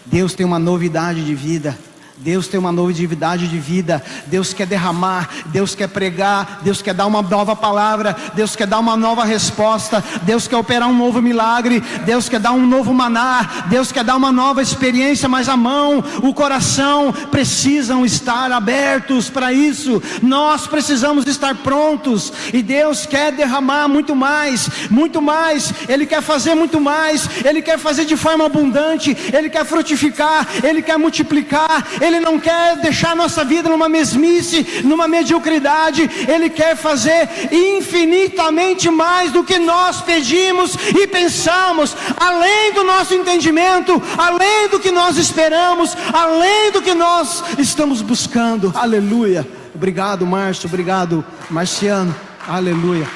Deus tem uma novidade de vida. Deus tem uma novidade de vida. Deus quer derramar, Deus quer pregar, Deus quer dar uma nova palavra, Deus quer dar uma nova resposta, Deus quer operar um novo milagre, Deus quer dar um novo maná, Deus quer dar uma nova experiência. Mas a mão, o coração precisam estar abertos para isso. Nós precisamos estar prontos, e Deus quer derramar muito mais, muito mais. Ele quer fazer muito mais, Ele quer fazer de forma abundante, Ele quer frutificar, Ele quer multiplicar. Ele não quer deixar nossa vida numa mesmice, numa mediocridade. Ele quer fazer infinitamente mais do que nós pedimos e pensamos, além do nosso entendimento, além do que nós esperamos, além do que nós estamos buscando. Aleluia. Obrigado, Márcio. Obrigado, Marciano. Aleluia.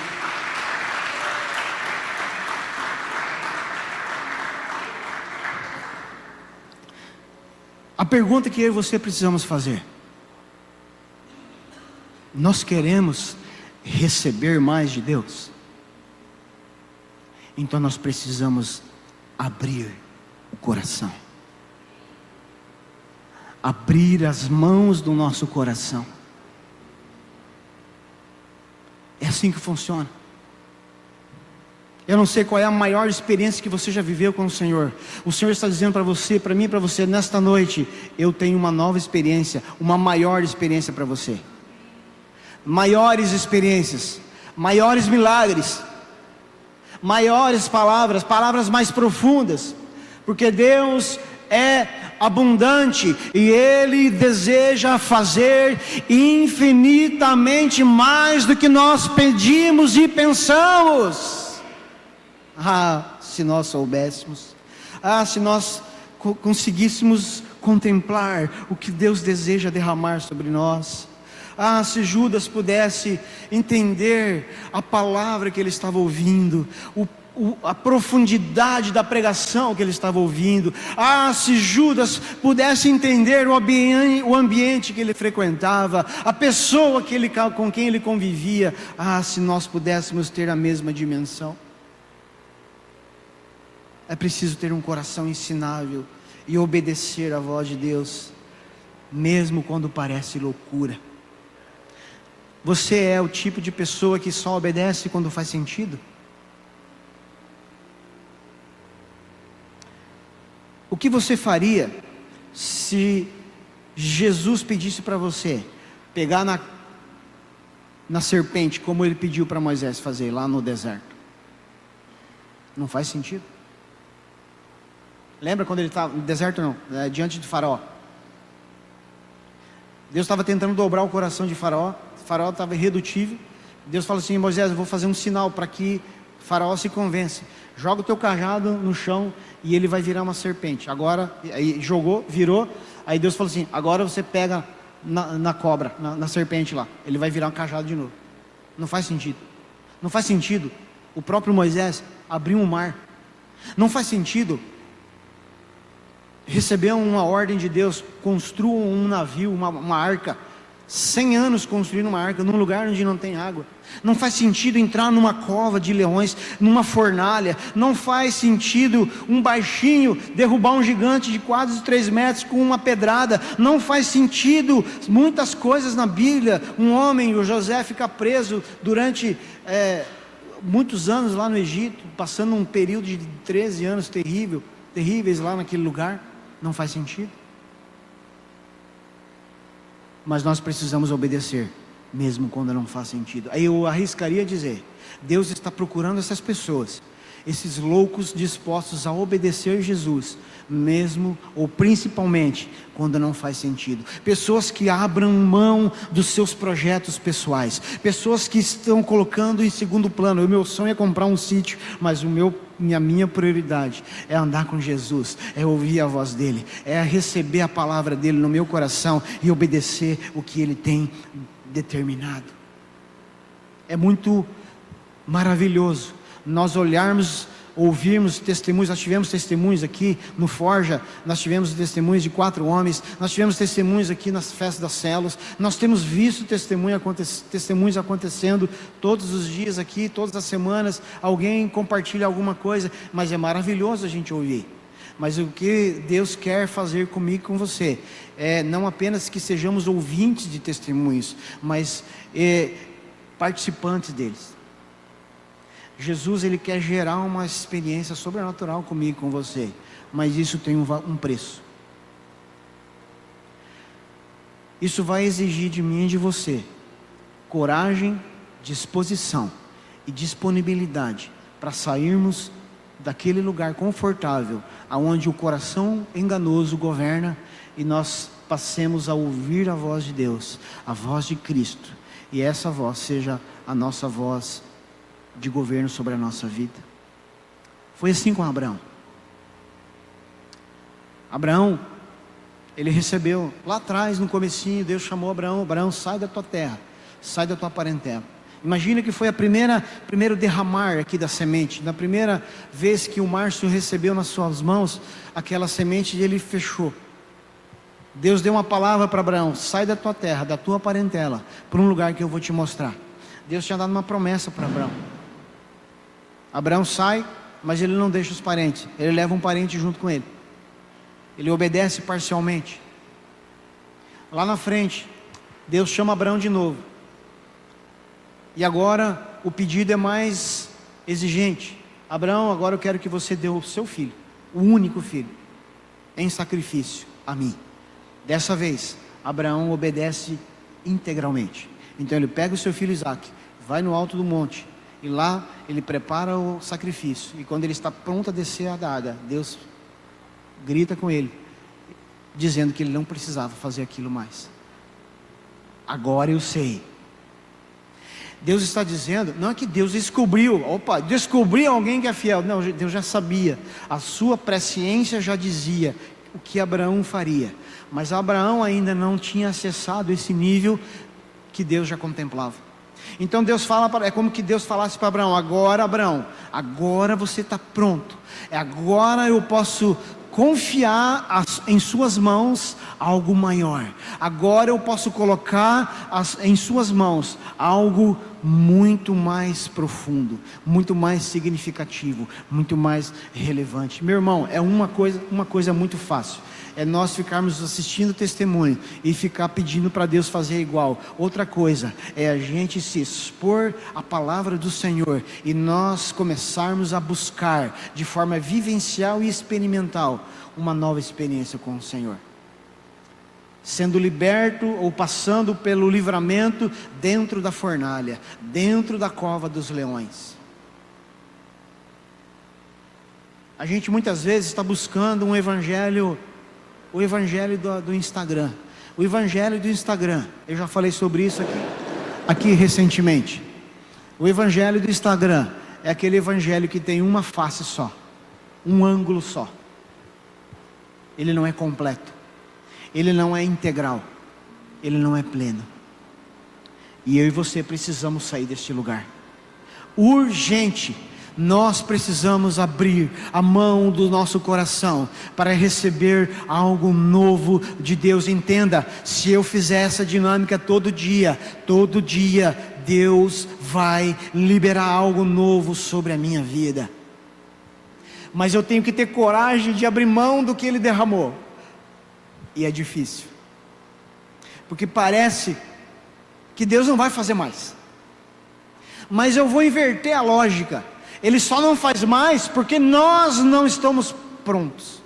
A pergunta que eu e você precisamos fazer: nós queremos receber mais de Deus? Então nós precisamos abrir o coração, abrir as mãos do nosso coração. É assim que funciona. Eu não sei qual é a maior experiência que você já viveu com o Senhor. O Senhor está dizendo para você, para mim e para você, nesta noite: eu tenho uma nova experiência, uma maior experiência para você. Maiores experiências, maiores milagres, maiores palavras, palavras mais profundas. Porque Deus é abundante e Ele deseja fazer infinitamente mais do que nós pedimos e pensamos. Se nós soubéssemos, se nós conseguíssemos contemplar o que Deus deseja derramar sobre nós. Se Judas pudesse entender a palavra que ele estava ouvindo, a profundidade da pregação que ele estava ouvindo. Se Judas pudesse entender o ambiente que ele frequentava, a pessoa com quem ele convivia. Se nós pudéssemos ter a mesma dimensão. É preciso ter um coração ensinável e obedecer à voz de Deus, mesmo quando parece loucura. Você é o tipo de pessoa que só obedece quando faz sentido? O que você faria se Jesus pedisse para você pegar na serpente, como ele pediu para Moisés fazer lá no deserto? Não faz sentido. Lembra quando ele estava no deserto? Não, diante de Faraó. Deus estava tentando dobrar o coração de Faraó. Faraó estava irredutível. Deus falou assim: Moisés, eu vou fazer um sinal para que Faraó se convença. Joga o teu cajado no chão e ele vai virar uma serpente. Agora, aí jogou, virou. Aí Deus falou assim: agora você pega na cobra, na serpente lá. Ele vai virar um cajado de novo. Não faz sentido. Não faz sentido o próprio Moisés abrir um mar. Não faz sentido receber uma ordem de Deus: construam um navio, uma arca. 100 anos construindo uma arca num lugar onde não tem água. Não faz sentido entrar numa cova de leões, numa fornalha. Não faz sentido um baixinho derrubar um gigante de quase 3 metros com uma pedrada. Não faz sentido muitas coisas na Bíblia. Um homem, o José, fica preso durante muitos anos lá no Egito, passando um período de 13 anos terríveis lá naquele lugar. Não faz sentido. Mas nós precisamos obedecer, mesmo quando não faz sentido. Aí eu arriscaria dizer: Deus está procurando essas pessoas, esses loucos dispostos a obedecer Jesus, mesmo ou principalmente quando não faz sentido. Pessoas que abram mão dos seus projetos pessoais, pessoas que estão colocando em segundo plano: o meu sonho é comprar um sítio, mas a minha prioridade é andar com Jesus, é ouvir a voz dele, é receber a palavra dele no meu coração e obedecer o que ele tem determinado. É muito maravilhoso nós olharmos, ouvirmos testemunhos. Nós tivemos testemunhos aqui no Forja, nós tivemos testemunhos de 4 homens, nós tivemos testemunhos aqui nas festas das células. Nós temos visto testemunhos acontecendo todos os dias aqui, todas as semanas. Alguém compartilha alguma coisa, mas é maravilhoso a gente ouvir. Mas o que Deus quer fazer comigo e com você é não apenas que sejamos ouvintes de testemunhos, mas participantes deles. Jesus, Ele quer gerar uma experiência sobrenatural comigo e com você, mas isso tem um preço. Isso vai exigir de mim e de você coragem, disposição e disponibilidade para sairmos daquele lugar confortável, aonde o coração enganoso governa, e nós passemos a ouvir a voz de Deus, a voz de Cristo, e essa voz seja a nossa voz de governo sobre a nossa vida. Foi assim com Abraão. Abraão, ele recebeu, lá atrás no comecinho, Deus chamou Abraão: Abraão, sai da tua terra, sai da tua parentela. Imagina que foi primeiro derramar aqui da semente. Na primeira vez que o Márcio recebeu nas suas mãos aquela semente, ele fechou. Deus deu uma palavra para Abraão: sai da tua terra, da tua parentela, para um lugar que eu vou te mostrar. Deus tinha dado uma promessa para Abraão. Abraão sai, mas ele não deixa os parentes, ele leva um parente junto com ele. Ele obedece parcialmente. Lá na frente, Deus chama Abraão de novo. E agora o pedido é mais exigente: Abraão, agora eu quero que você dê o seu filho, o único filho, em sacrifício a mim. Dessa vez, Abraão obedece integralmente. Então ele pega o seu filho Isaque, vai no alto do monte, e lá ele prepara o sacrifício. E quando ele está pronto a descer a adaga, Deus grita com ele, dizendo que ele não precisava fazer aquilo mais. Agora eu sei. Deus está dizendo, não é que Deus descobriu alguém que é fiel. Não, Deus já sabia. A sua presciência já dizia o que Abraão faria. Mas Abraão ainda não tinha acessado esse nível que Deus já contemplava. Então Deus fala, é como que Deus falasse para Abraão: agora Abraão, agora você está pronto. Agora eu posso confiar em suas mãos algo maior. Agora eu posso colocar em suas mãos algo muito mais profundo, muito mais significativo, muito mais relevante. Meu irmão, é uma coisa muito fácil, é nós ficarmos assistindo testemunho e ficar pedindo para Deus fazer igual. Outra coisa é a gente se expor à palavra do Senhor e nós começarmos a buscar de forma vivencial e experimental uma nova experiência com o Senhor, sendo liberto ou passando pelo livramento dentro da fornalha, dentro da cova dos leões. A gente muitas vezes está buscando um evangelho, o evangelho do Instagram. O evangelho do Instagram, eu já falei sobre isso aqui recentemente. O evangelho do Instagram é aquele evangelho que tem uma face só, um ângulo só. Ele não é completo, ele não é integral, ele não é pleno. E eu e você precisamos sair deste lugar, urgente. Nós precisamos abrir a mão do nosso coração para receber algo novo de Deus. Entenda, se eu fizer essa dinâmica todo dia, Deus vai liberar algo novo sobre a minha vida. Mas eu tenho que ter coragem de abrir mão do que Ele derramou. E é difícil, porque parece que Deus não vai fazer mais. Mas eu vou inverter a lógica. Ele só não faz mais porque nós não estamos prontos.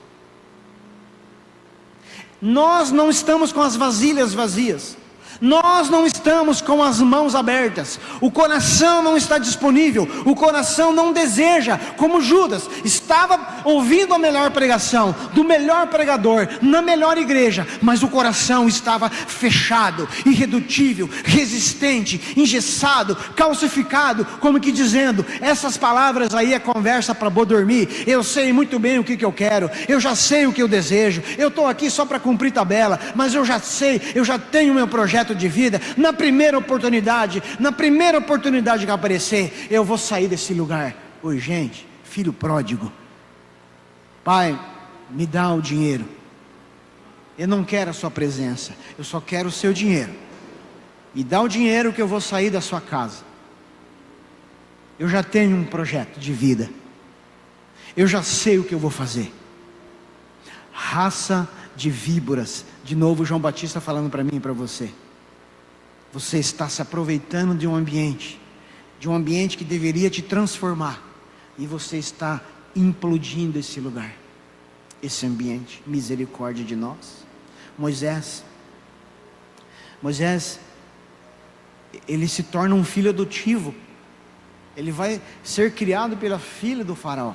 Nós não estamos com as vasilhas vazias. Nós não estamos com as mãos abertas, o coração não está disponível, o coração não deseja, como Judas, estava ouvindo a melhor pregação, do melhor pregador, na melhor igreja, mas o coração estava fechado, irredutível, resistente, engessado, calcificado, como que dizendo, essas palavras aí é conversa para boi dormir, eu sei muito bem o que eu quero, eu já sei o que eu desejo, eu estou aqui só para cumprir tabela, mas eu já sei, eu já tenho meu projeto de vida. Na primeira oportunidade que aparecer, eu vou sair desse lugar. Urgente, filho pródigo, pai, me dá o dinheiro, eu não quero a sua presença, eu só quero o seu dinheiro, me dá o dinheiro que eu vou sair da sua casa. Eu já tenho um projeto de vida, eu já sei o que eu vou fazer. raça de víboras. De novo João Batista falando para mim e para você. Você está se aproveitando de um ambiente que deveria te transformar, e você está implodindo esse lugar, esse ambiente. Misericórdia de nós. Moisés, ele se torna um filho adotivo. Ele vai ser criado pela filha do faraó.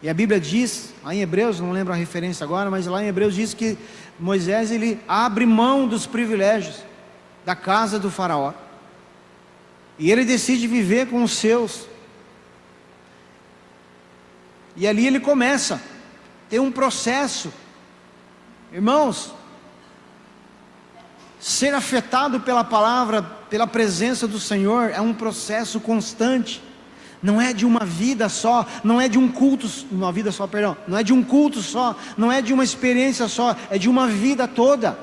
E a Bíblia diz, lá em Hebreus, não lembro a referência agora, mas lá em Hebreus diz que Moisés, ele abre mão dos privilégios da casa do faraó, e ele decide viver com os seus. E ali ele começa a ter um processo. Irmãos, ser afetado pela palavra, pela presença do Senhor, é um processo constante. Não é de uma vida só, não é de um culto, uma vida só, perdão, não é de um culto só, não é de uma experiência só, é de uma vida toda.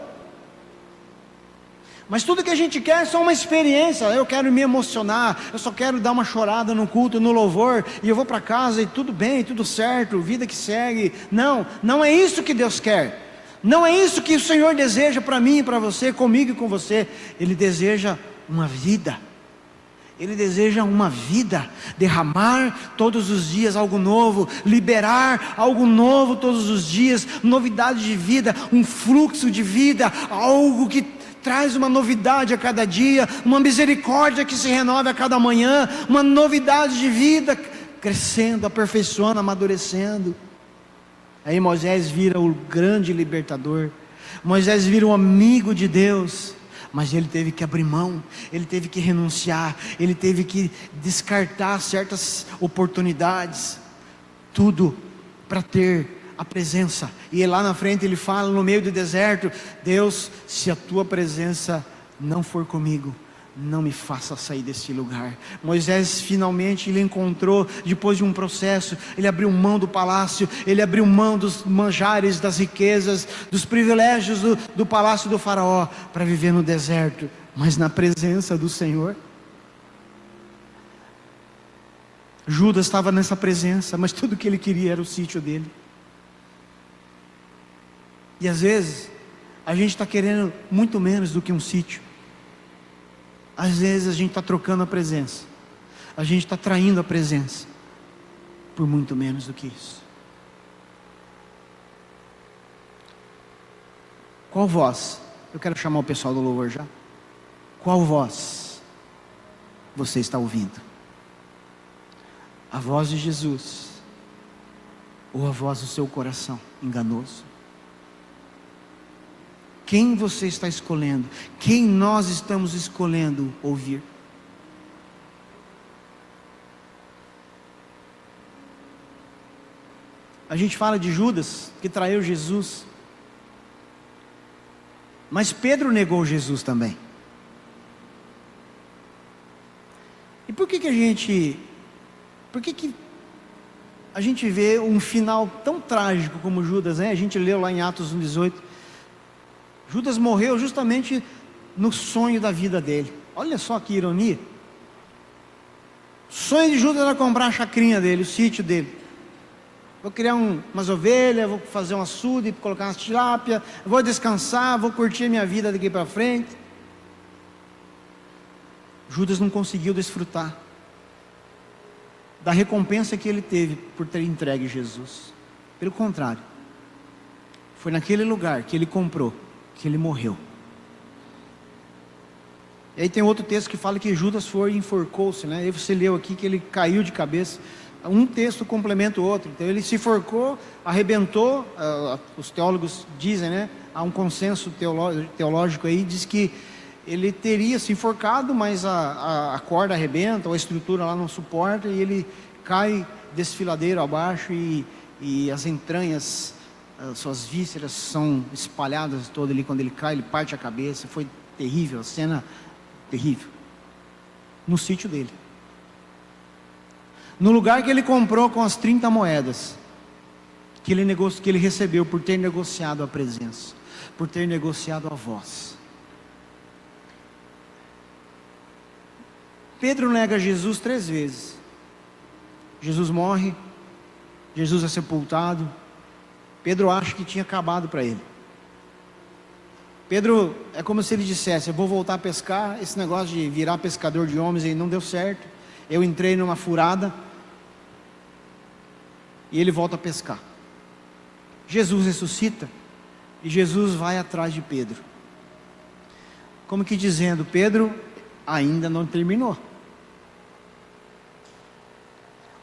Mas tudo que a gente quer é só uma experiência. Eu quero me emocionar, eu só quero dar uma chorada no culto, no louvor, e eu vou para casa e tudo bem, tudo certo, vida que segue. Não é isso que Deus quer. Não é isso que o Senhor deseja para mim e para você, comigo e com você. Ele deseja uma vida. Ele deseja uma vida, derramar todos os dias algo novo, liberar algo novo todos os dias, novidade de vida, um fluxo de vida, algo que traz uma novidade a cada dia, uma misericórdia que se renova a cada manhã, uma novidade de vida, crescendo, aperfeiçoando, amadurecendo. Aí Moisés vira o grande libertador, Moisés vira um amigo de Deus. Mas ele teve que abrir mão, ele teve que renunciar, ele teve que descartar certas oportunidades, tudo para ter a presença. E lá na frente ele fala, no meio do deserto: Deus, se a tua presença não for comigo, não me faça sair desse lugar. Moisés finalmente ele encontrou, depois de um processo, ele abriu mão do palácio, ele abriu mão dos manjares, das riquezas, dos privilégios do palácio do faraó, para viver no deserto, mas na presença do Senhor. Judas estava nessa presença, mas tudo que ele queria era o sítio dele. E às vezes a gente está querendo muito menos do que um sítio. Às vezes a gente está trocando a presença, a gente está traindo a presença por muito menos do que isso. Qual voz? Eu quero chamar o pessoal do louvor já. Qual voz você está ouvindo? A voz de Jesus ou a voz do seu coração enganoso? Quem você está escolhendo? Quem nós estamos escolhendo ouvir? A gente fala de Judas, que traiu Jesus, mas Pedro negou Jesus também. E por que a gente vê um final tão trágico como Judas, né? A gente leu lá em Atos 1:18, Judas morreu justamente no sonho da vida dele. Olha só que ironia. O sonho de Judas era comprar a chacrinha dele, o sítio dele. Vou criar umas ovelhas, vou fazer um açude, colocar umas tilápia, vou descansar, vou curtir a minha vida daqui para frente. Judas não conseguiu desfrutar da recompensa que ele teve por ter entregue Jesus. Pelo contrário, foi naquele lugar que ele comprou que ele morreu. E aí tem outro texto que fala que Judas foi e enforcou-se, né? Aí você leu aqui que ele caiu de cabeça. Um texto complementa o outro. Então ele se enforcou, arrebentou. Os teólogos dizem, né? Há um consenso teológico aí, diz que ele teria se enforcado, mas a corda arrebenta, ou a estrutura lá não suporta, e ele cai desfiladeiro abaixo, e as entranhas, as suas vísceras são espalhadas todas ali. Quando ele cai, ele parte a cabeça. Foi terrível, a cena terrível, no sítio dele, no lugar que ele comprou com as 30 moedas que ele recebeu por ter negociado a presença, por ter negociado a voz. Pedro nega Jesus 3 vezes. Jesus morre, Jesus é sepultado, Pedro acha que tinha acabado para ele. Pedro, é como se ele dissesse: eu vou voltar a pescar. Esse negócio de virar pescador de homens aí não deu certo. Eu entrei numa furada. E ele volta a pescar. Jesus ressuscita. E Jesus vai atrás de Pedro. Como que dizendo: Pedro ainda não terminou.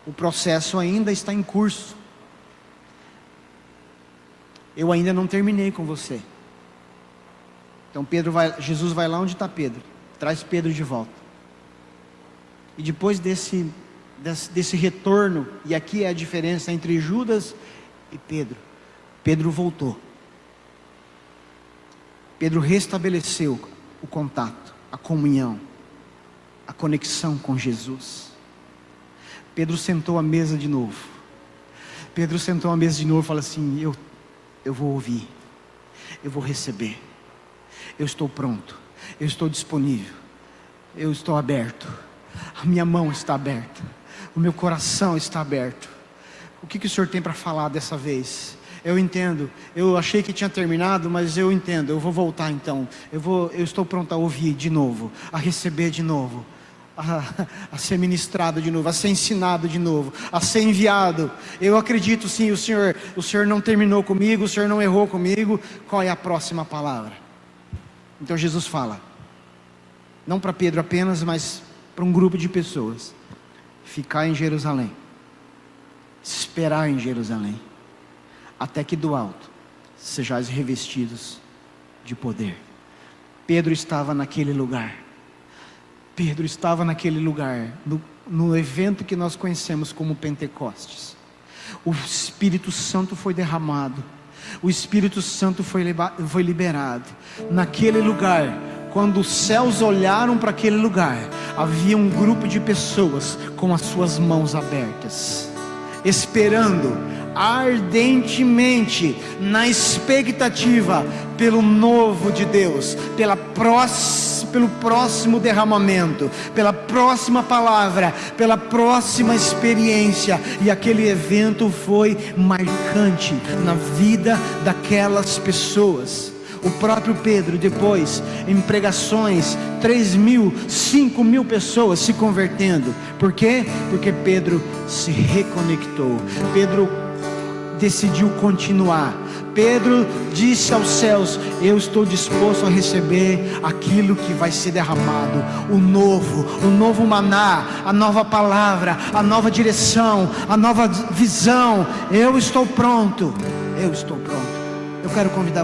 O processo ainda está em curso. Eu ainda não terminei com você. Então Jesus vai lá onde está Pedro, traz Pedro de volta. E depois desse retorno, e aqui é a diferença entre Judas e Pedro. Pedro voltou. Pedro restabeleceu o contato, a comunhão, a conexão com Jesus. Pedro sentou à mesa de novo. Pedro sentou à mesa de novo e falou assim: eu vou ouvir, eu vou receber, eu estou pronto, eu estou disponível, eu estou aberto, a minha mão está aberta, o meu coração está aberto. O que o Senhor tem para falar dessa vez? Eu entendo, eu achei que tinha terminado, mas eu entendo, eu vou voltar então, eu estou pronto a ouvir de novo, a receber de novo, a ser ministrado de novo, a ser ensinado de novo, a ser enviado. Eu acredito sim, o Senhor não terminou comigo, o Senhor não errou comigo. Qual é a próxima palavra? Então Jesus fala, não para Pedro apenas, mas para um grupo de pessoas: ficar em Jerusalém, esperar em Jerusalém, até que do alto sejais revestidos de poder. Pedro estava naquele lugar. Pedro estava naquele lugar, no evento que nós conhecemos como Pentecostes. O Espírito Santo foi derramado, o Espírito Santo foi liberado. Naquele lugar, quando os céus olharam para aquele lugar, havia um grupo de pessoas com as suas mãos abertas, esperando ardentemente, na expectativa pelo novo de Deus, pelo próximo derramamento, pela próxima palavra, pela próxima experiência. E aquele evento foi marcante na vida daquelas pessoas. O próprio Pedro, depois, em pregações, 3.000, 5.000 pessoas se convertendo. Por quê? Porque Pedro se reconectou. Pedro decidiu continuar. Pedro disse aos céus: eu estou disposto a receber aquilo que vai ser derramado, o novo maná, a nova palavra, a nova direção, a nova visão. Eu estou pronto. Eu quero convidar